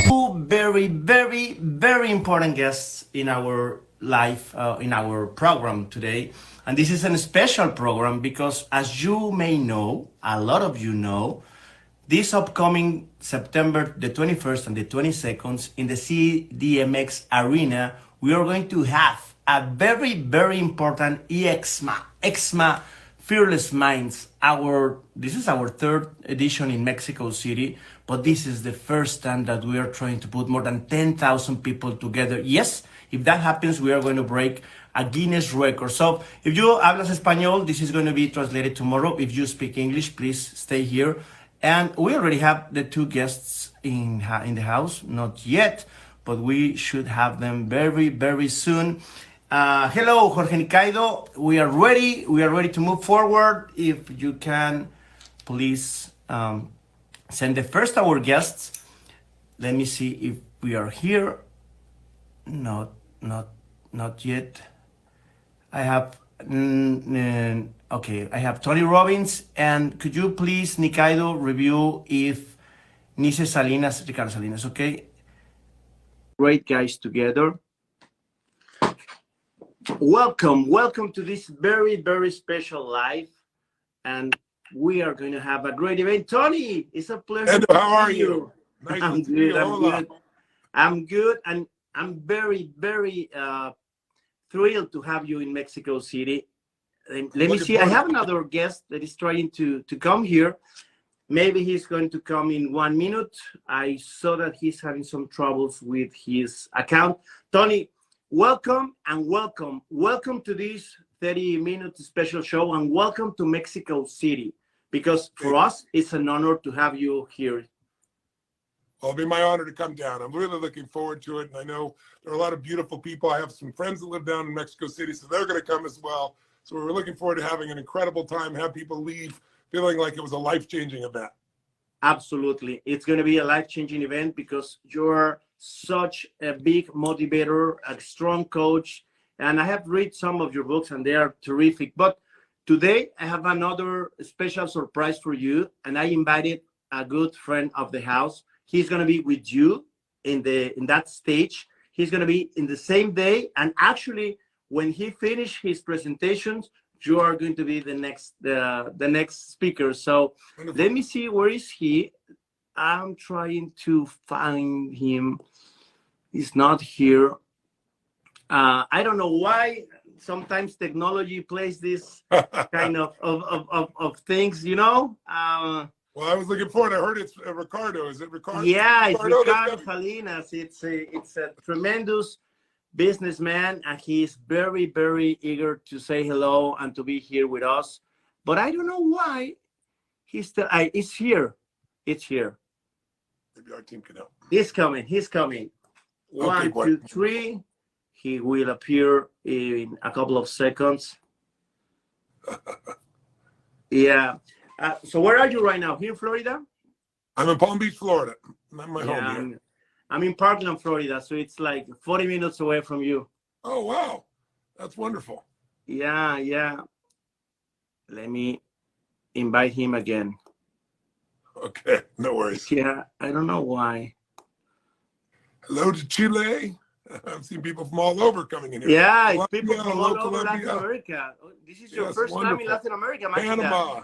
Two very important guests in our life, in our program today. And this is a special program because, as you may know, a lot of you know, this upcoming September the 21st and the 22nd in the CDMX arena, we are going to have a very important Exma Fearless Minds. This is our third edition in Mexico City, but this is the first time that we are trying to put more than 10,000 people together. Yes, if that happens, we are going to break a Guinness record. So if you hablas español, this is going to be translated tomorrow. If you speak English, please stay here. And we already have the two guests in the house, not yet, but we should have them very soon. Hello, Jorge Nicaido. We are ready. We are ready to move forward. If you can, please send the first our guests. Let me see if we are here. Not yet. I have okay. I have Tony Robbins, and could you please, Nicaido, review if Ricardo Salinas, okay? Great guys together. Welcome to this very special live, and we are going to have a great event. Tony, it's a pleasure. Ed, how are you? Nice I'm to good. you. I'm good, and I'm very thrilled to have you in Mexico City. And let me see. I have another guest that is trying to come here. Maybe he's going to come in 1 minute. I saw that he's having some troubles with his account. Tony, welcome to this 30-minute special show, and welcome to Mexico City, because for us it's an honor to have you here. Well, it'll be my honor to come down. I'm really looking forward to it, and I know there are a lot of beautiful people. I have some friends that live down in Mexico City, so they're going to come as well. So we're looking forward to having an incredible time, have people leave feeling like it was a life-changing event. Absolutely. It's going to be a life-changing event because you're such a big motivator, a strong coach, and I have read some of your books and they are terrific. But today I have another special surprise for you, and I invited a good friend of the house. He's going to be with you in that stage. He's going to be in the same day, and actually when he finishes his presentations, you are going to be the next speaker. So wonderful. Let me see, where is he? I'm trying to find him. He's not here. I don't know why. Sometimes technology plays this kind of things, you know. Well, I was looking forward. I heard it's Ricardo. Is it Ricardo? Yeah, it's Ricardo Salinas. It's a tremendous businessman, and he's very eager to say hello and to be here with us. But I don't know why he's still. It's here. It's here. Maybe our team can help. He's coming. Okay, 1, 2, 3. He will appear in a couple of seconds. Yeah. So where are you right now? Here in Florida? I'm in Palm Beach, Florida. I'm my home here. I'm in Parkland, Florida, so it's like 40 minutes away from you. Oh, wow. That's wonderful. Yeah. Let me invite him again. Okay, no worries. Yeah, I don't know why. Hello to Chile. I've seen people from all over coming in here. Yeah, Colombia, people from all over Colombia. Latin America. This is your first time in Latin America, Panama.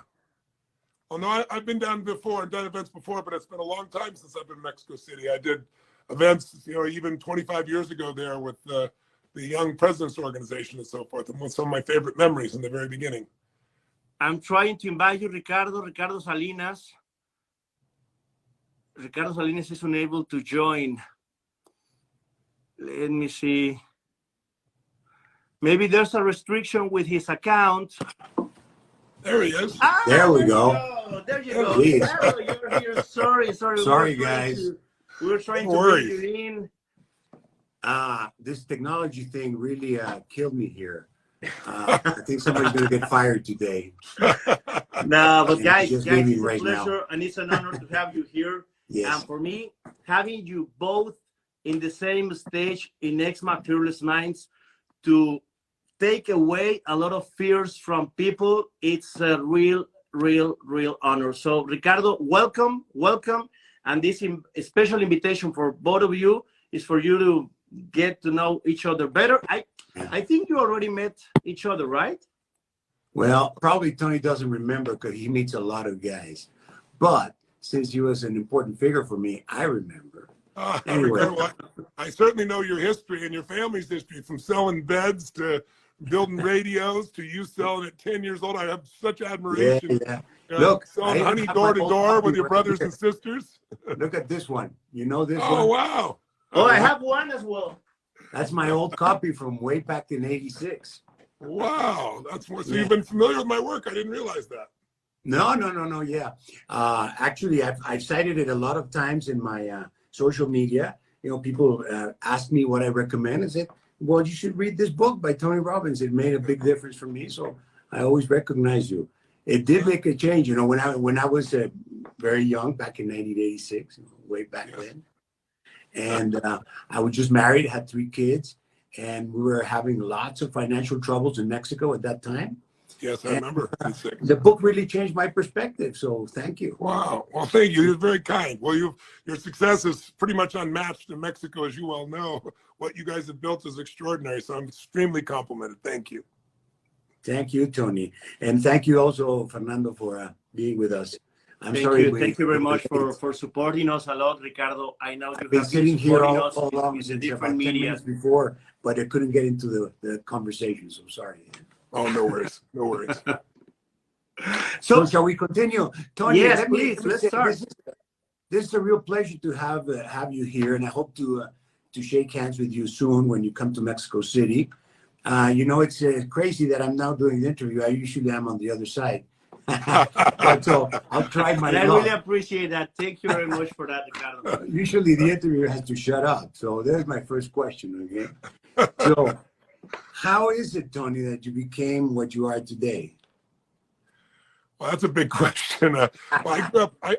Oh, no, I've been down before and done events before, but it's been a long time since I've been in Mexico City. I did events, even 25 years ago there with the Young Presidents Organization and so forth, and with some of my favorite memories in the very beginning. I'm trying to invite you, Ricardo Salinas. Ricardo Salinas is unable to join. Let me see. Maybe there's a restriction with his account. There he is. There we go. There you go. You're here. Sorry, guys. We were trying to bring you in. This technology thing really killed me here. I think somebody's going to get fired today. No, but guys, it's right a pleasure now. And it's an honor to have you here. Yes. And for me, having you both in the same stage in Exma Fearless Minds to take away a lot of fears from people, it's a real honor. So Ricardo, welcome. And this special invitation for both of you is for you to get to know each other better. I think you already met each other, right? Well, probably Tony doesn't remember because he meets a lot of guys. But since he was an important figure for me, I remember. Anyway. Ricardo, I certainly know your history and your family's history, from selling beds to building radios to you selling at 10 years old. I have such admiration. Yeah. Look, selling honey door to door with your brothers and sisters. Look at this one. You know this one? Oh, wow. Oh, I have one as well. That's my old copy from way back in '86. Wow. So you've been familiar with my work. I didn't realize that. No. Yeah. Actually, I've cited it a lot of times in my social media. You know, people ask me what I recommend. I said, well, you should read this book by Tony Robbins. It made a big difference for me. So I always recognize you. It did make a change. You know, when I was very young, back in 1986, way back then. And I was just married, had 3 kids, and we were having lots of financial troubles in Mexico at that time. Yes, I remember. The book really changed my perspective. So thank you. Wow. Well, thank you. You're very kind. Well, your success is pretty much unmatched in Mexico, as you well know. What you guys have built is extraordinary. So I'm extremely complimented. Thank you. Thank you, Tony. And thank you also, Fernando, for being with us. Thank you very much for supporting us a lot, Ricardo. I know you been sitting here all along with the since different about 10 media minutes before, but I couldn't get into the conversation, so sorry. Oh, no worries. No worries. So shall we continue? Tony, yes, please, let's start. This is a real pleasure to have you here, and I hope to shake hands with you soon when you come to Mexico City. You know, it's crazy that I'm now doing the interview. I usually am on the other side. But so I'll try my luck. I really appreciate that. Thank you very much for that, Ricardo. Usually the interviewer has to shut up. So there's my first question, okay? So how is it, Tony, that you became what you are today? Well, that's a big question. Well,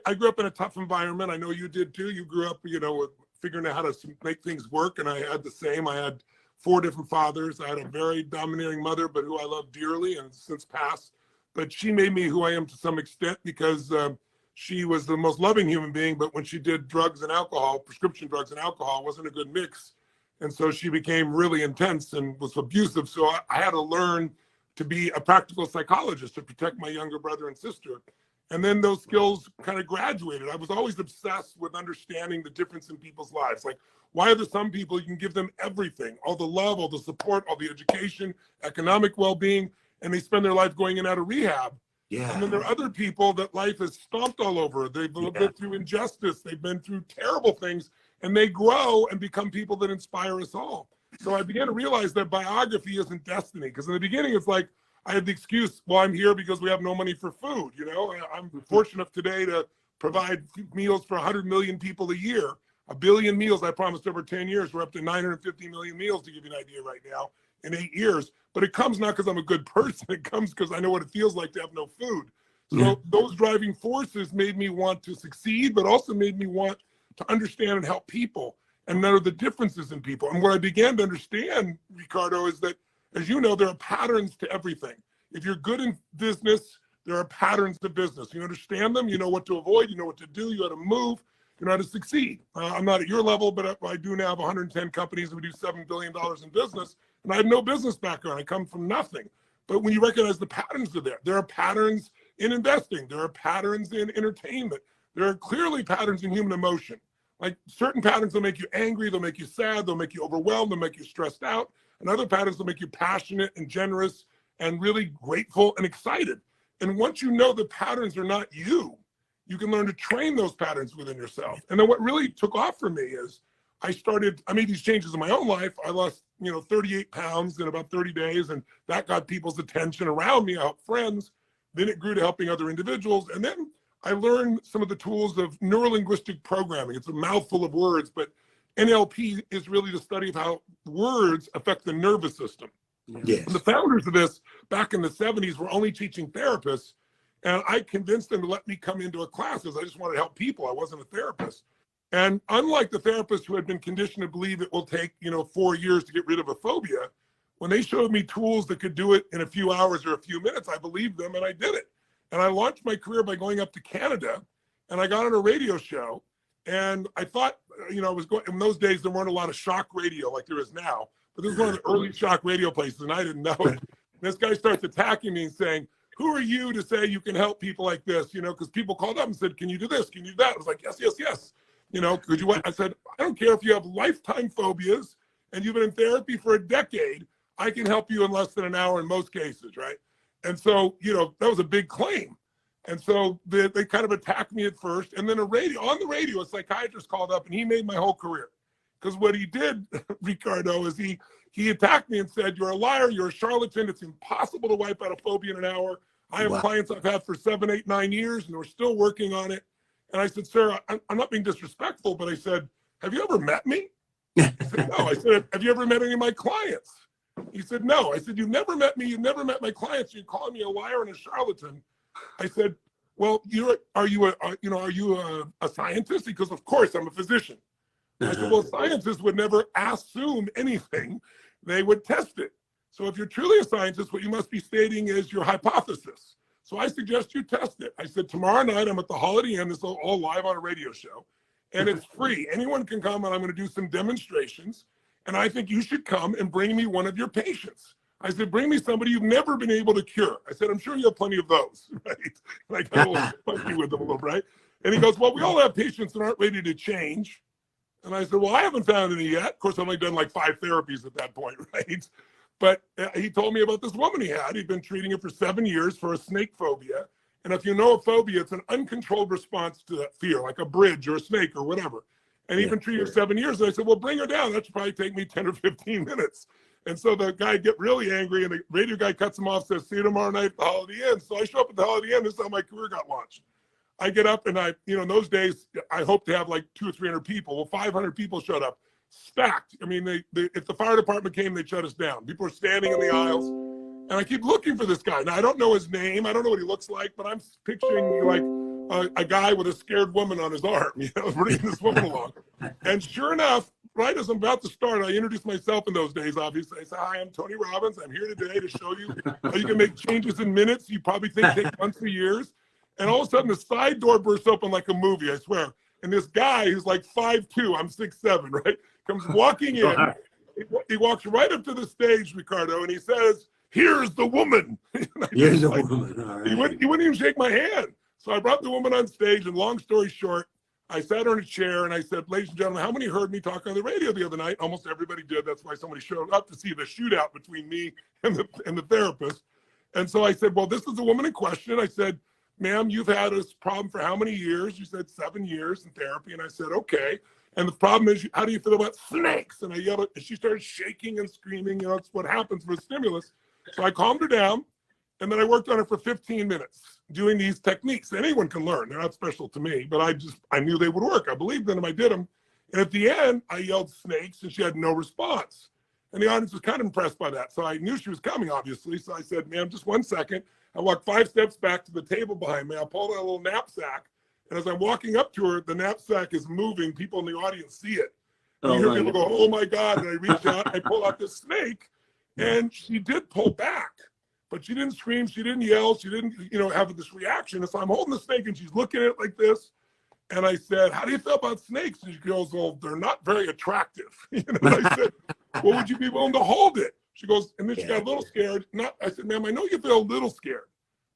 I grew up in a tough environment. I know you did too. You grew up, you know, with figuring out how to make things work. And I had the same. I had 4 different fathers. I had a very domineering mother, but who I love dearly and since passed. But she made me who I am to some extent because she was the most loving human being. But when she did drugs and alcohol, prescription drugs and alcohol, it wasn't a good mix. And so she became really intense and was abusive. So I had to learn to be a practical psychologist to protect my younger brother and sister. And then those skills kind of graduated. I was always obsessed with understanding the difference in people's lives. Like, why are there some people you can give them everything, all the love, all the support, all the education, economic well-being, and they spend their life going in and out of rehab. Yeah. And then there are other people that life has stomped all over. They've been through injustice. They've been through terrible things, and they grow and become people that inspire us all. So I began to realize that biography isn't destiny. Because in the beginning, it's like I had the excuse, well, I'm here because we have no money for food. You know, I'm fortunate today to provide meals for 100 million people a year. 1 billion meals I promised over 10 years. We're up to 950 million meals, to give you an idea right now, in 8 years. But it comes not because I'm a good person. It comes because I know what it feels like to have no food. So those driving forces made me want to succeed, but also made me want to understand and help people and know the differences in people. And what I began to understand, Ricardo, is that, as you know, there are patterns to everything. If you're good in business, there are patterns to business. You understand them, you know what to avoid, you know what to do, you know how to move, you know how to succeed. I'm not at your level, but I do now have 110 companies and we do $7 billion in business. And I have no business background. I come from nothing. But when you recognize the patterns are there are patterns in investing. There are patterns in entertainment. There are clearly patterns in human emotion. Like certain patterns will make you angry, they'll make you sad, they'll make you overwhelmed, they'll make you stressed out. And other patterns will make you passionate and generous and really grateful and excited. And once you know the patterns are not you, you can learn to train those patterns within yourself. And then what really took off for me is I made these changes in my own life. I lost, 38 pounds in about 30 days, and that got people's attention around me. I helped friends. Then it grew to helping other individuals. And then I learned some of the tools of neurolinguistic programming. It's a mouthful of words, but NLP is really the study of how words affect the nervous system. Yes. And the founders of this back in the 70s were only teaching therapists. And I convinced them to let me come into a class because I just wanted to help people. I wasn't a therapist. And unlike the therapists who had been conditioned to believe it will take, 4 years to get rid of a phobia, when they showed me tools that could do it in a few hours or a few minutes, I believed them and I did it. And I launched my career by going up to Canada, and I got on a radio show, And I thought, I was going, in those days, there weren't a lot of shock radio like there is now, but this is one of the early shock radio places, and I didn't know it. This guy starts attacking me and saying, who are you to say you can help people like this? Because people called up and said, can you do this? Can you do that? I was like, yes, yes, yes. Could you? I said, I don't care if you have lifetime phobias and you've been in therapy for a decade, I can help you in less than an hour in most cases, right? And so, that was a big claim. And so they kind of attacked me at first. And then on the radio, a psychiatrist called up and he made my whole career. Because what he did, Ricardo, is he attacked me and said, you're a liar, you're a charlatan, it's impossible to wipe out a phobia in an hour. I have clients I've had for 7, 8, 9 years, and we're still working on it. And I said, sir, I'm not being disrespectful, but I said, have you ever met me? He said, no. I said, have you ever met any of my clients? He said, no. I said, you've never met me, you've never met my clients, you're calling me a liar and a charlatan. I said, well, are you a scientist? Because of course I'm a physician. I said, well, scientists would never assume anything. They would test it. So if you're truly a scientist, what you must be stating is your hypothesis. So I suggest you test it. I said, tomorrow night, I'm at the Holiday Inn. This is all live on a radio show. And it's free. Anyone can come, and I'm going to do some demonstrations. And I think you should come and bring me one of your patients. I said, bring me somebody you've never been able to cure. I said, I'm sure you have plenty of those, right? And I got a little funky with them a little, right? And he goes, well, we all have patients that aren't ready to change. And I said, well, I haven't found any yet. Of course, I've only done like 5 therapies at that point, right? But he told me about this woman he had. He'd been treating her for 7 years for a snake phobia. And if you know a phobia, it's an uncontrolled response to that fear, like a bridge or a snake or whatever. And he'd been treating her 7 years. And I said, well, bring her down. That should probably take me 10 or 15 minutes. And so the guy get really angry, and the radio guy cuts him off, says, see you tomorrow night at the Holiday Inn. So I show up at the Holiday Inn. This is how my career got launched. I get up, and in those days, I hoped to have like 200 or 300 people. Well, 500 people showed up, stacked. I mean, if the fire department came, they'd shut us down. People were standing in the aisles, and I keep looking for this guy. Now, I don't know his name. I don't know what he looks like, but I'm picturing like a guy with a scared woman on his arm, bringing this woman along. And sure enough, right as I'm about to start, I introduced myself in those days, obviously. I said, hi, I'm Tony Robbins. I'm here today to show you how you can make changes in minutes you probably think take months or years. And all of a sudden, the side door bursts open like a movie, I swear. And this guy who's like 5'2", I'm 6'7", right, comes walking in. He walks right up to the stage, Ricardo, and he says, here's the woman. Here's the woman. All right. He wouldn't even shake my hand. So I brought the woman on stage, and long story short, I sat her in a chair, and I said, ladies and gentlemen, how many heard me talk on the radio the other night? Almost everybody did. That's why somebody showed up to see the shootout between me and the therapist. And so I said, well, this is the woman in question. I said, ma'am, you've had this problem for how many years? You said 7 years in therapy. And I said, okay. And the problem is, how do you feel about snakes? And I yelled at, and she started shaking and screaming. It's what happens with stimulus. So I calmed her down. And then I worked on her for 15 minutes doing these techniques. Anyone can learn. They're not special to me, but I knew they would work. I believed in them. I did them. And at the end, I yelled snakes, and she had no response. And the audience was kind of impressed by that. So I knew she was coming, obviously. So I said, ma'am, just 1 second. I walked 5 steps back to the table behind me. I pulled out a little knapsack. And as I'm walking up to her, the knapsack is moving. People in the audience see it. And you hear people go, oh my God. And I reach out, I pull out this snake, and she did pull back. But she didn't scream, she didn't yell, she didn't, have this reaction. And so I'm holding the snake, and she's looking at it like this. And I said, how do you feel about snakes? And she goes, well, they're not very attractive. And I said, well, would you be willing to hold it? She goes, and then she got a little scared. I said, ma'am, I know you feel a little scared,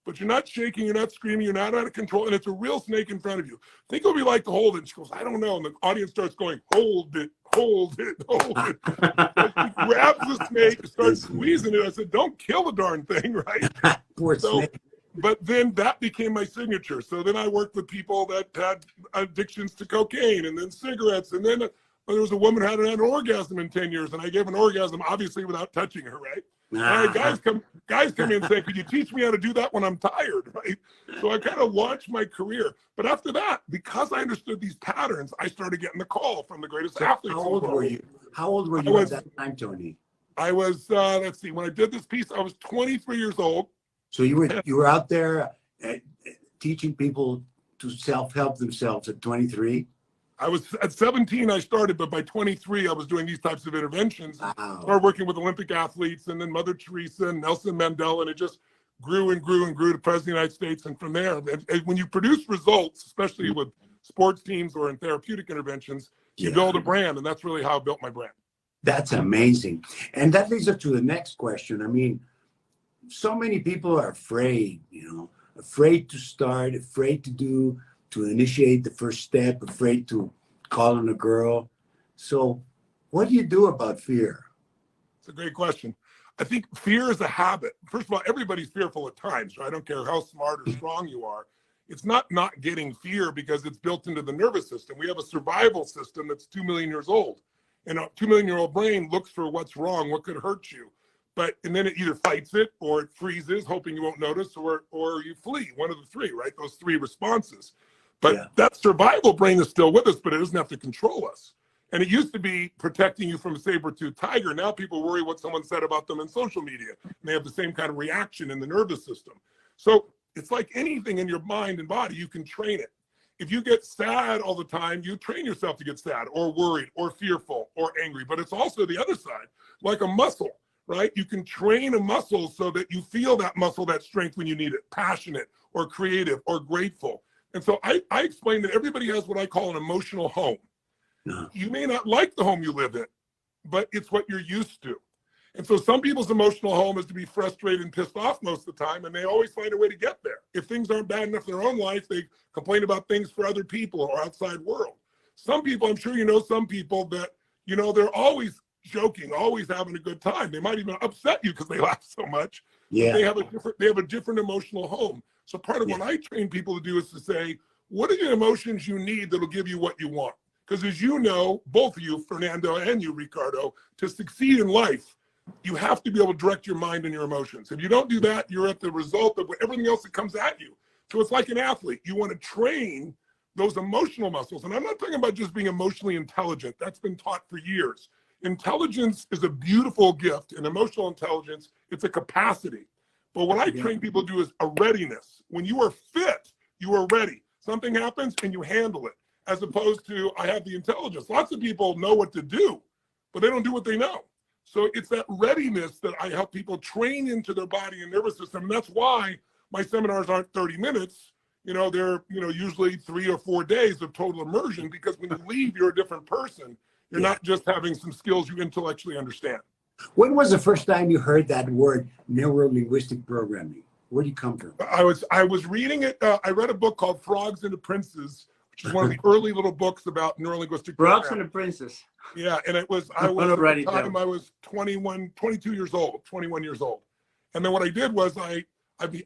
but you're not shaking, you're not screaming, you're not out of control, and it's a real snake in front of you. Think it would be like to hold it. And she goes, I don't know. And the audience starts going, hold it, hold it, hold it. She grabs the snake and starts squeezing it. I said, don't kill the darn thing, right? Poor snake. But then that became my signature. So then I worked with people that had addictions to cocaine and then cigarettes. And then there was a woman who hadn't had an orgasm in 10 years. And I gave an orgasm, obviously, without touching her, right? Guys come in and say, could you teach me how to do that when I'm tired, right? So I kind of launched my career. But after that, because I understood these patterns, I started getting the call from the greatest athletes. How old were you? How old were you at that time, Tony? I was, let's see, when I did this piece, I was 23 years old. So you were out there teaching people to self-help themselves at 23? I was at 17, I started, but by 23, I was doing these types of interventions. Wow. Started working with Olympic athletes, and then Mother Teresa and Nelson Mandela, and it just grew and grew and grew to President of the United States. And from there, and when you produce results, especially with sports teams or in therapeutic interventions, you Yeah. build a brand. And that's really how I built my brand. That's amazing. And that leads us to the next question. I mean, so many people are afraid, afraid to start, afraid to initiate the first step, afraid to call on a girl. So what do you do about fear? It's a great question. I think fear is a habit. First of all, everybody's fearful at times, right? I don't care how smart or strong you are. It's not getting fear because it's built into the nervous system. We have a survival system that's 2 million years old. And a 2 million year old brain looks for what's wrong, what could hurt you. And then it either fights it or it freezes, hoping you won't notice, or you flee, one of the three, right? Those three responses. But that survival brain is still with us, but it doesn't have to control us. And it used to be protecting you from a saber-toothed tiger. Now people worry what someone said about them in social media. And they have the same kind of reaction in the nervous system. So it's like anything in your mind and body, you can train it. If you get sad all the time, you train yourself to get sad or worried or fearful or angry. But it's also the other side, like a muscle, right? You can train a muscle so that you feel that muscle, that strength when you need it, passionate or creative or grateful. And so I explain that everybody has what I call an emotional home. You may not like the home you live in, but it's what you're used to. And so some people's emotional home is to be frustrated and pissed off most of the time, and they always find a way to get there. If things aren't bad enough in their own life, they complain about things for other people or outside world. Some people, I'm sure you know some people that, they're always joking, always having a good time. They might even upset you because they laugh so much. Yeah. They have a different emotional home. So part of what I train people to do is to say, what are the emotions you need that'll give you what you want? Because as you know, both of you, Fernando and you, Ricardo, to succeed in life, you have to be able to direct your mind and your emotions. If you don't do that, you're at the result of everything else that comes at you. So it's like an athlete. You want to train those emotional muscles. And I'm not talking about just being emotionally intelligent. That's been taught for years. Intelligence is a beautiful gift, and emotional intelligence, it's a capacity. But what I train people to do is a readiness. When you are fit, you are ready. Something happens and you handle it, as opposed to I have the intelligence. Lots of people know what to do, but they don't do what they know. So it's that readiness that I help people train into their body and nervous system. And that's why my seminars aren't 30 minutes. They're usually 3 or 4 days of total immersion, because when you leave, you're a different person. You're not just having some skills you intellectually understand. When was the first time you heard that word, neuro-linguistic programming? Where do you come from? I was reading it. I read a book called Frogs and the Princes, which is one of the early little books about neuro-linguistic Frogs programming. and the Princess. Yeah, and I was at the time I was 22 years old, 21 years old. And then what I did was I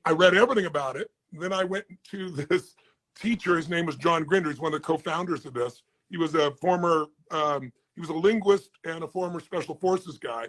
read everything about it. Then I went to this teacher. His name was John Grinder. He's one of the co-founders of this. He was a former, he was a linguist and a former special forces guy.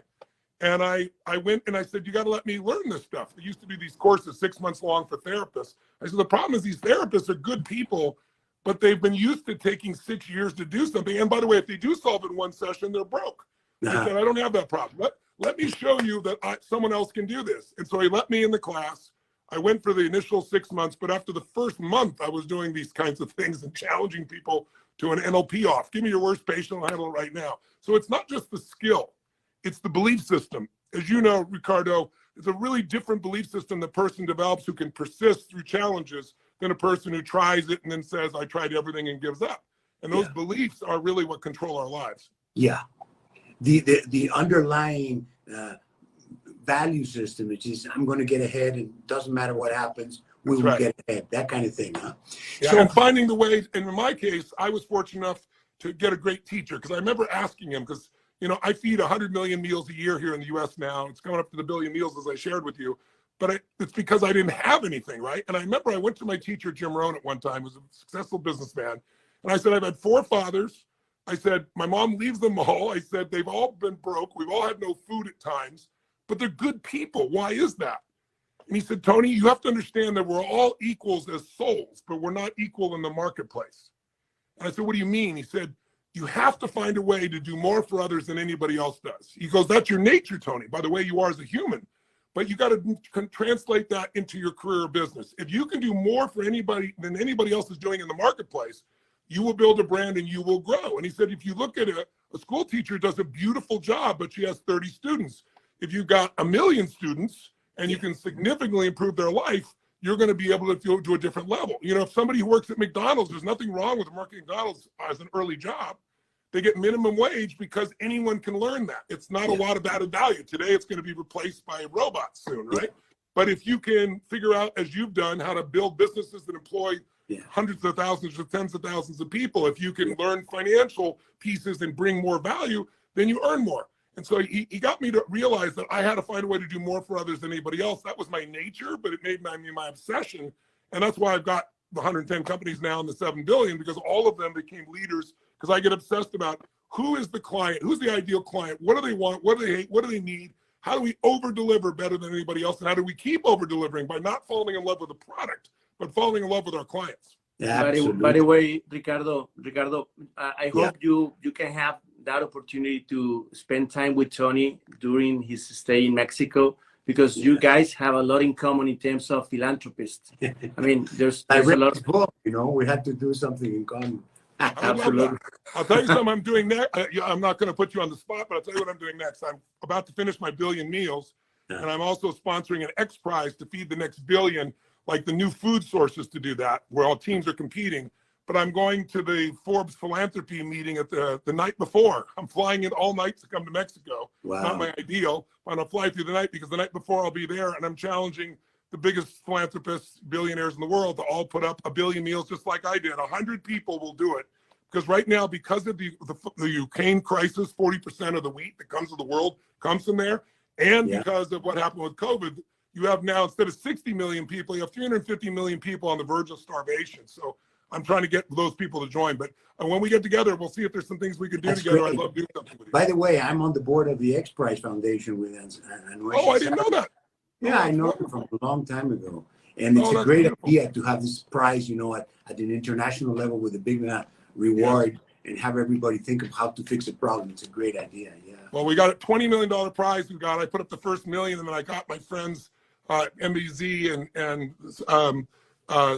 And I went and I said, you got to let me learn this stuff. They used to do these courses 6 months long for therapists. I said, the problem is these therapists are good people, but they've been used to taking 6 years to do something. And by the way, if they do solve it in one session, they're broke. I said, I don't have that problem. Let me show you that someone else can do this. And so he let me in the class. I went for the initial 6 months, but after the first month, I was doing these kinds of things and challenging people to an NLP off. Give me your worst patient, I'll handle it right now. So it's not just the skill, it's the belief system. As you know, Ricardo, it's a really different belief system the person develops who can persist through challenges than a person who tries it and then says, I tried everything and gives up. And those beliefs are really what control our lives. Yeah. The underlying value system, which is I'm going to get ahead and it doesn't matter what happens, we will get ahead, that kind of thing, huh? Yeah, so, and finding the way, and in my case, I was fortunate enough to get a great teacher, because I remember asking him, because I feed 100 million meals a year here in the US now. It's going up to the billion meals, as I shared with you. But it's because I didn't have anything, right? And I remember I went to my teacher, Jim Rohn, at one time, who was a successful businessman. And I said, I've had 4 fathers. I said, my mom leaves them all. I said, they've all been broke. We've all had no food at times, but they're good people. Why is that? And he said, Tony, you have to understand that we're all equals as souls, but we're not equal in the marketplace. And I said, what do you mean? He said, you have to find a way to do more for others than anybody else does. He goes, that's your nature, Tony, by the way you are as a human. But you got to translate that into your career or business. If you can do more for anybody than anybody else is doing in the marketplace, you will build a brand and you will grow. And he said, if you look at a school teacher does a beautiful job, but she has 30 students. If you've got 1 million students and you can significantly improve their life, you're going to be able to go to a different level. You know, if somebody who works at McDonald's, there's nothing wrong with working at McDonald's as an early job. They get minimum wage because anyone can learn that. It's not a lot of added value. Today, it's going to be replaced by robots soon, right? But if you can figure out, as you've done, how to build businesses that employ hundreds of thousands or tens of thousands of people, if you can learn financial pieces and bring more value, then you earn more. And so he got me to realize that I had to find a way to do more for others than anybody else. That was my nature, but it made me my obsession. And that's why I've got the 110 companies now in the 7 billion, because all of them became leaders, because I get obsessed about who is the client, who's the ideal client, what do they want, what do they hate, what do they need, how do we over-deliver better than anybody else, and how do we keep over-delivering by not falling in love with the product, but falling in love with our clients. Yeah, by the way, Ricardo, I hope you can have that opportunity to spend time with Tony during his stay in Mexico, because you guys have a lot in common in terms of philanthropists. I mean, there's a lot. You know, we had to do something in common. Absolutely. I'll tell you something I'm doing next. I'm not going to put you on the spot, but I'll tell you what I'm doing next. I'm about to finish my billion meals, and I'm also sponsoring an X Prize to feed the next billion, like the new food sources to do that, where all teams are competing. But I'm going to the Forbes Philanthropy meeting at the night before. I'm flying in all night to come to Mexico. Wow. Not my ideal, but I'm going to fly through the night, because the night before I'll be there, and I'm challenging the biggest philanthropists, billionaires in the world, to all put up a billion meals just like I did. 100 people will do it. Because right now, because of the Ukraine crisis, 40% of the wheat that comes to the world comes from there. And because of what happened with COVID, you have now, instead of 60 million people, you have 350 million people on the verge of starvation. So I'm trying to get those people to join. But when we get together, we'll see if there's some things we could do together. Great. I'd love doing something with you. By the way, I'm on the board of the X Prize Foundation with Oh, I didn't know that. Yeah, I know it from a long time ago. And it's a great idea to have this prize, you know, at an international level with a big reward, and have everybody think of how to fix a problem. It's a great idea. Yeah. Well, we got a $20 million prize. I put up the first million, and then I got my friends MBZ and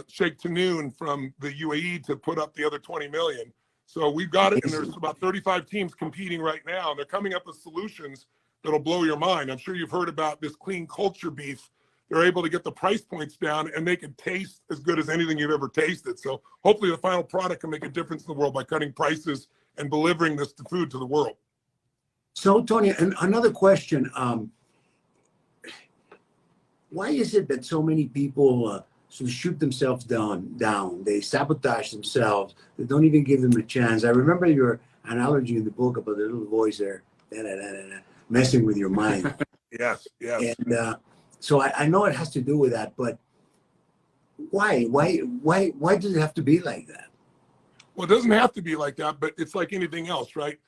Sheikh Tanoon from the UAE to put up the other 20 million. So we've got it, and there's about 35 teams competing right now, and they're coming up with solutions that'll blow your mind. I'm sure you've heard about this clean culture beef. They're able to get the price points down and make it taste as good as anything you've ever tasted. So hopefully the final product can make a difference in the world by cutting prices and delivering this food to the world. So, Tony, another question. Why is it that so many people shoot themselves down? They sabotage themselves. They don't even give them a chance. I remember your analogy in the book about the little voice there, messing with your mind. Yes. And so I know it has to do with that, but why does it have to be like that? Well, it doesn't have to be like that, but it's like anything else, right?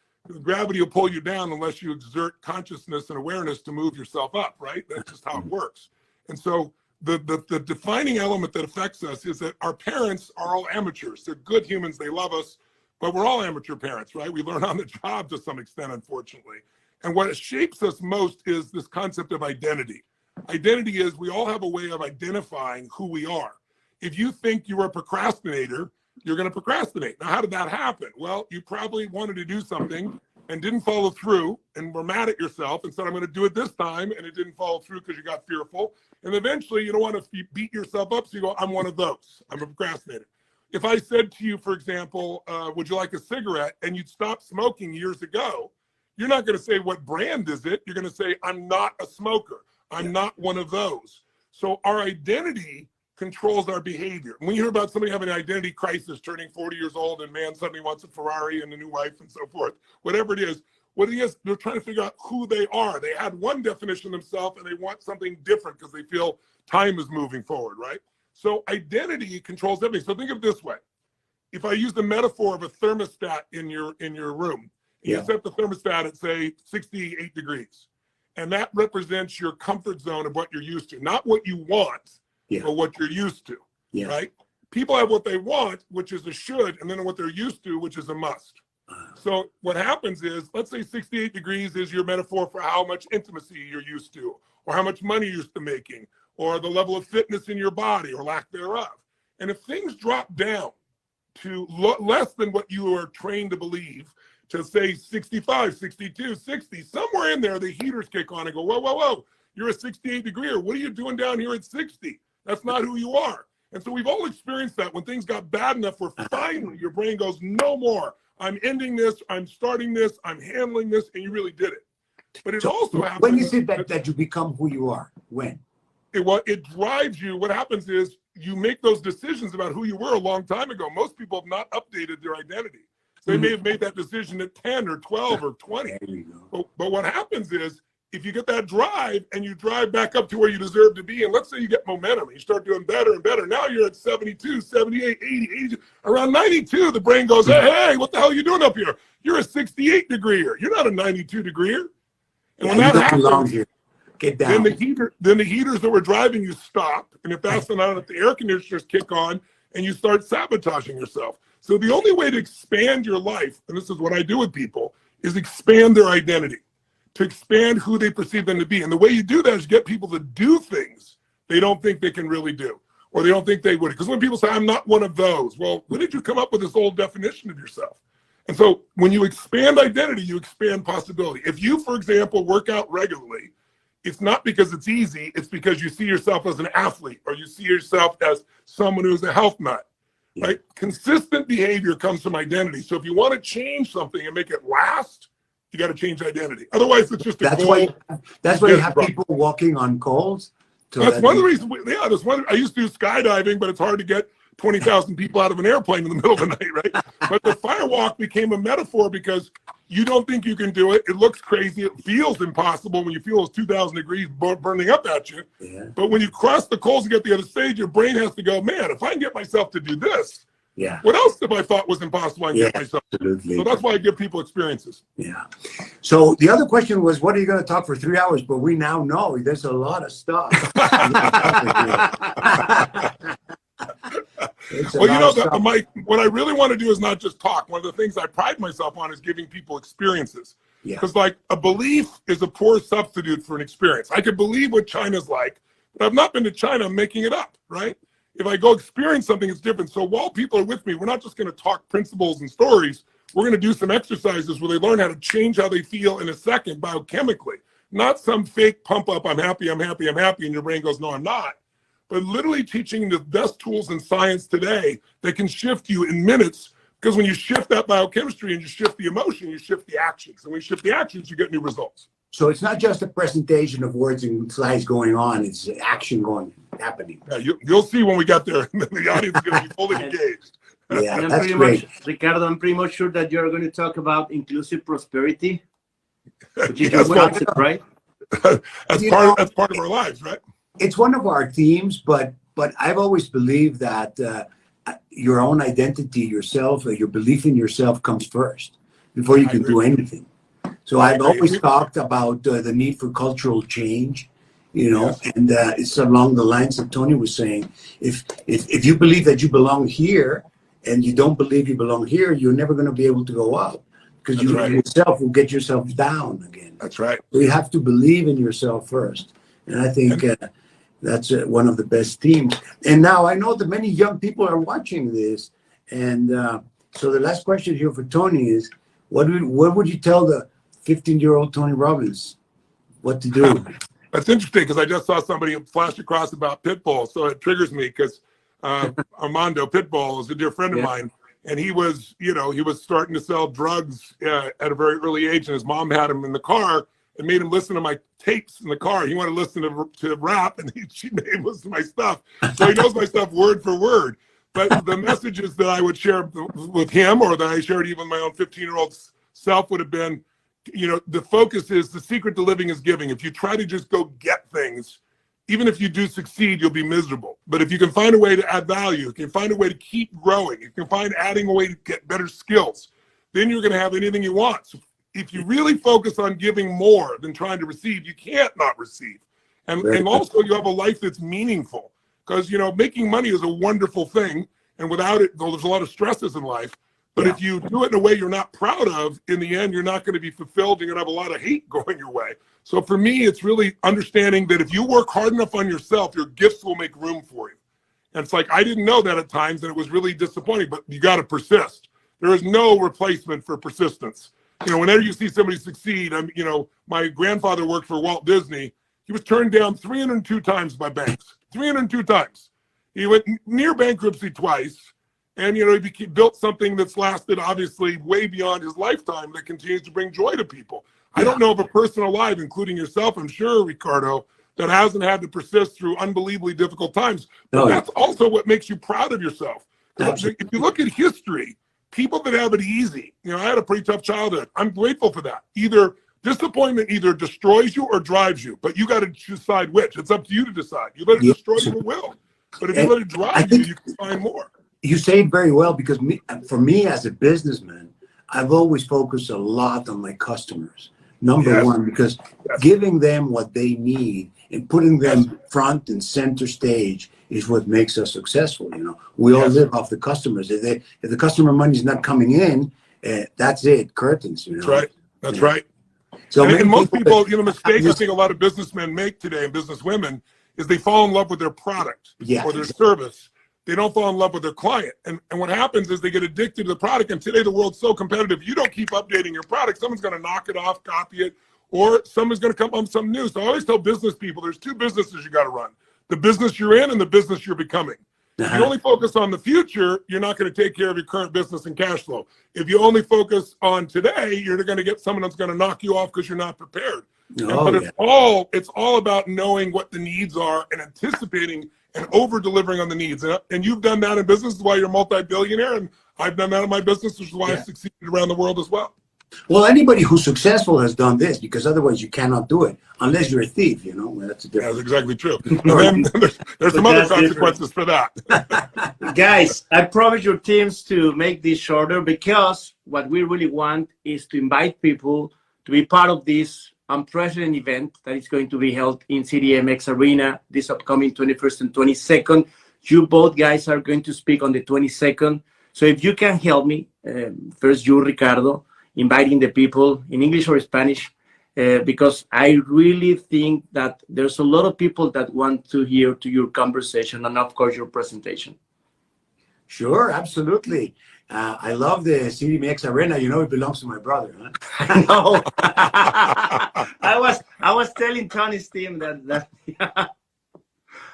Gravity will pull you down unless you exert consciousness and awareness to move yourself up, right? That's just how it works. And so the defining element that affects us is that our parents are all amateurs. They're good humans. They love us, but we're all amateur parents, right? We learn on the job to some extent, unfortunately. And what shapes us most is this concept of identity. Identity is we all have a way of identifying who we are. If you think you're a procrastinator, you're going to procrastinate. Now, how did that happen? Well, you probably wanted to do something and didn't follow through and were mad at yourself and said, I'm going to do it this time. And it didn't follow through because you got fearful. And eventually you don't want to beat yourself up. So you go, I'm one of those. I'm a procrastinator. If I said to you, for example, would you like a cigarette? And you'd stopped smoking years ago, you're not going to say, what brand is it? You're going to say, I'm not a smoker. I'm not one of those. So our identity controls our behavior. When you hear about somebody having an identity crisis, turning 40 years old, and man suddenly wants a Ferrari and a new wife and so forth, whatever it is, what it is, they're trying to figure out who they are. They had one definition of themselves and they want something different because they feel time is moving forward, right? So identity controls everything. So think of it this way. If I use the metaphor of a thermostat in your room, you set the thermostat at, say, 68 degrees. And that represents your comfort zone of what you're used to, not what you want, but what you're used to, right? People have what they want, which is a should, and then what they're used to, which is a must. So what happens is, let's say 68 degrees is your metaphor for how much intimacy you're used to, or how much money you're used to making, or the level of fitness in your body, or lack thereof. And if things drop down to less than what you are trained to believe, to say 65, 62, 60, somewhere in there, the heaters kick on and go, whoa, you're a 68 degree, or what are you doing down here at 60? That's not who you are. And so we've all experienced that when things got bad enough where finally your brain goes, no more. I'm ending this. I'm starting this. I'm handling this. And you really did it. But it also happens. When is it that you become who you are? When? It drives you. What happens is you make those decisions about who you were a long time ago. Most people have not updated their identity. So they may have made that decision at 10 or 12 or 20. But what happens is if you get that drive and you drive back up to where you deserve to be, and let's say you get momentum, you start doing better and better. Now you're at 72, 78, 80, 82. Around 92, the brain goes, hey, what the hell are you doing up here? You're a 68 degreeer. You're not a 92 degreer. And when that happens, get down. Then the heaters that were driving you stop. And if that's not, if the air conditioners kick on and you start sabotaging yourself. So the only way to expand your life, and this is what I do with people, is expand their identity, to expand who they perceive them to be. And the way you do that is get people to do things they don't think they can really do, or they don't think they would. Because when people say, I'm not one of those, well, when did you come up with this old definition of yourself? And so when you expand identity, you expand possibility. If you, for example, work out regularly, it's not because it's easy, it's because you see yourself as an athlete, or you see yourself as someone who's a health nut. Right? Consistent behavior comes from identity. So if you want to change something and make it last, you got to change identity. Otherwise, it's just a goal. That's why you have people walking on coals. That's one of the reasons. That's one. I used to do skydiving, but it's hard to get 20,000 people out of an airplane in the middle of the night, right? But the firewalk became a metaphor because you don't think you can do it. It looks crazy. It feels impossible when you feel those 2,000 degrees burning up at you. Yeah. But when you cross the coals and get the other stage, your brain has to go, man, if I can get myself to do this, what else if I thought was impossible I can get myself to do? So that's why I give people experiences. Yeah. So the other question was, what are you going to talk for 3 hours? But we now know there's a lot of stuff. Well, Mike, what I really want to do is not just talk. One of the things I pride myself on is giving people experiences. Because like a belief is a poor substitute for an experience. I could believe what China's like, but I've not been to China. I'm making it up, right? If I go experience something, it's different. So while people are with me, we're not just going to talk principles and stories. We're going to do some exercises where they learn how to change how they feel in a second biochemically. Not some fake pump up, I'm happy, I'm happy, I'm happy, and your brain goes, no, I'm not. But literally teaching the best tools in science today that can shift you in minutes, because when you shift that biochemistry and you shift the emotion, you shift the actions. And when you shift the actions, you get new results. So it's not just a presentation of words and slides going on, it's action happening. Yeah, you'll see when we get there, the audience is going to be fully engaged. Yeah, that's great. Ricardo, I'm pretty much sure that you're going to talk about inclusive prosperity, which is your concept, right? That's part of our lives, right? It's one of our themes, but I've always believed that your own identity, yourself, your belief in yourself comes first before you can do anything. So I've always talked about the need for cultural change, and it's along the lines that Tony was saying. If you believe that you belong here and you don't believe you belong here, you're never going to be able to go up, because you yourself will get yourself down again. That's right. So you have to believe in yourself first. And I think that's one of the best themes. And now I know that many young people are watching this. And so the last question here for Tony is, what would you tell the 15-year-old Tony Robbins what to do? That's interesting, because I just saw somebody flash across about Pitbull. So it triggers me, because Armando Pitbull is a dear friend of mine. And he was starting to sell drugs at a very early age. And his mom had him in the car and made him listen to my tapes in the car. He wanted to listen to rap, and she made him listen to my stuff. So he knows my stuff word for word. But the messages that I would share with him, or that I shared even with my own 15-year-old self, would have been, the focus is, the secret to living is giving. If you try to just go get things, even if you do succeed, you'll be miserable. But if you can find a way to add value, if you can find a way to keep growing, you can find adding a way to get better skills, then you're going to have anything you want. So if you really focus on giving more than trying to receive, you can't not receive. And also you have a life that's meaningful, because, making money is a wonderful thing. And without it, there's a lot of stresses in life. But if you do it in a way you're not proud of, in the end, you're not going to be fulfilled. You're going to have a lot of hate going your way. So for me, it's really understanding that if you work hard enough on yourself, your gifts will make room for you. And it's like, I didn't know that at times, and it was really disappointing, but you got to persist. There is no replacement for persistence. Whenever you see somebody succeed, my grandfather worked for Walt Disney. he was turned down 302 times by banks. 302 times. He went near bankruptcy twice. And, you know, he built something that's lasted, obviously, way beyond his lifetime that continues to bring joy to people. I don't know of a person alive, including yourself, I'm sure, Ricardo, that hasn't had to persist through unbelievably difficult times. But that's also what makes you proud of yourself. If you look at history, people that have it easy, you know, I had a pretty tough childhood. I'm grateful for that. Either disappointment either destroys you or drives you, but you got to decide which. It's up to you to decide. You let it destroy you, it will. But if you let it drive you, you can find more. You say it very well, because for me as a businessman, I've always focused a lot on my customers. Number one, because giving them what they need and putting them front and center stage is what makes us successful. You know, we all live off the customers. If the customer money is not coming in, that's it. Curtains. You know? That's right. That's right. So and most people, you know, mistake I think a lot of businessmen make today, and businesswomen, is they fall in love with their product or their service. They don't fall in love with their client. And what happens is they get addicted to the product. And today the world's so competitive. You don't keep updating your product, someone's going to knock it off, copy it, or someone's going to come up with something new. So I always tell business people, there's two businesses you got to run: the business you're in and the business you're becoming. If you only focus on the future, you're not going to take care of your current business and cash flow. If you only focus on today, you're going to get someone that's going to knock you off because you're not prepared. But it's all about knowing what the needs are and anticipating and over-delivering on the needs. And you've done that in business, is why you're a multi-billionaire, and I've done that in my business, which is why I've succeeded around the world as well. Well, anybody who's successful has done this, because otherwise you cannot do it unless you're a thief. You know, that's a different. That's exactly true. And then there's some other consequences for that. Guys, I promise your teams to make this shorter, because what we really want is to invite people to be part of this unprecedented event that is going to be held in CDMX Arena this upcoming 21st and 22nd. You both guys are going to speak on the 22nd. So if you can help me, first you, Ricardo, inviting the people in English or Spanish, because I really think that there's a lot of people that want to hear to your conversation and, of course, your presentation. Sure, absolutely. I love the CDMX Arena. You know, it belongs to my brother. Huh? I know. I was telling Tony's team that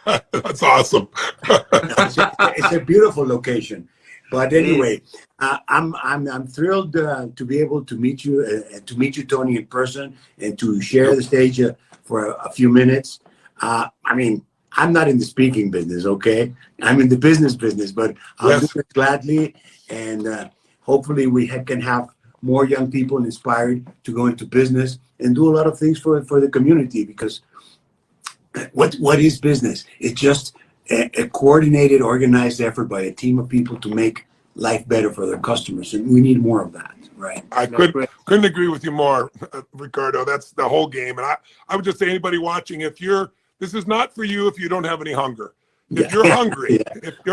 That's awesome. It's a beautiful location. But anyway, I'm thrilled to be able to meet you, Tony, in person, and to share the stage for a few minutes. I mean, I'm not in the speaking business, okay? I'm in the business, but I'll do it gladly, and hopefully we can have more young people inspired to go into business and do a lot of things for the community. Because what is business? It's just a coordinated, organized effort by a team of people to make life better for their customers, and we need more of that, right? I couldn't agree with you more, Ricardo. That's the whole game. And I would just say, anybody watching, this is not for you if you don't have any hunger. If you're hungry,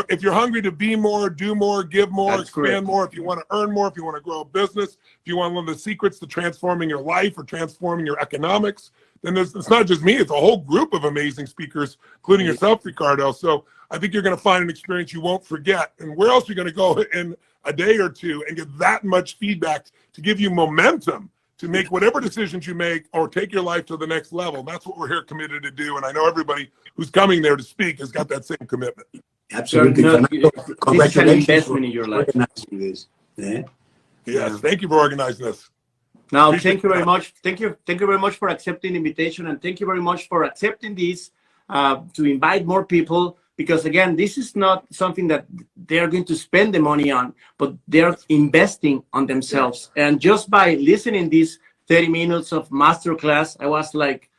if you're hungry to be more, do more, give more, expand more, if you want to earn more, if you want to grow a business, if you want one of the secrets to transforming your life or transforming your economics, then it's not just me, it's a whole group of amazing speakers, including yourself, Ricardo. So I think you're going to find an experience you won't forget. And where else are you going to go in a day or two and get that much feedback to give you momentum to make whatever decisions you make or take your life to the next level? That's what we're here committed to do. And I know everybody who's coming there to speak has got that same commitment. Absolutely. Congratulations. This is an investment in your life. This. Yes, thank you for organizing this. Now, thank you very much. Thank you very much for accepting the invitation, and thank you very much for accepting this to invite more people. Because again, this is not something that they're going to spend the money on, but they're investing on themselves. And just by listening these 30 minutes of masterclass, I was like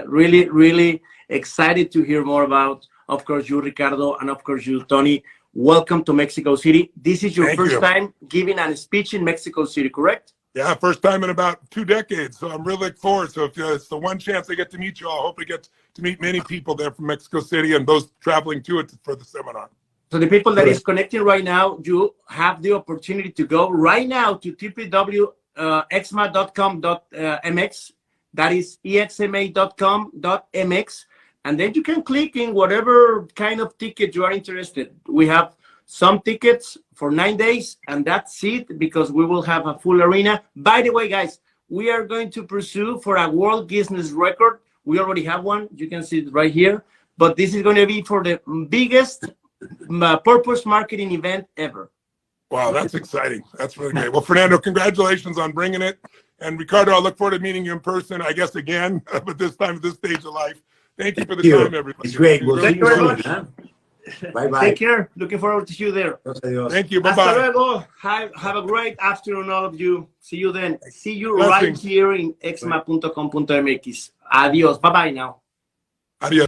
really, really excited to hear more about, of course, you, Ricardo, and of course, you, Tony. Welcome to Mexico City. This is your first time giving a speech in Mexico City, correct? Yeah, first time in about 2 decades. So I'm really looking forward. So if it's the one chance I get to meet you all, I hope I get to meet many people there from Mexico City and those traveling to it for the seminar. So the people that is connecting right now, you have the opportunity to go right now to www.exma.com.mx. That is exma.com.mx. And then you can click in whatever kind of ticket you are interested. We have some tickets for 9 days, and that's it, because we will have a full arena. By the way, guys, we are going to pursue for a world Guinness record. We already have one. You can see it right here. But this is going to be for the biggest purpose marketing event ever. Wow, that's exciting. That's really great. Well, Fernando, congratulations on bringing it. And Ricardo, I look forward to meeting you in person, I guess, again, but this time at this stage of life. Thank you for the time, everybody. It's great. We'll Thank see you you very soon. much. Huh? Bye-bye. Take care. Looking forward to see you there. Thank you. Hasta Bye-bye. luego. Have a great afternoon, all of you. See you then. See you Blessings. right here in exma.com.mx. Adios. Bye-bye now. Adios.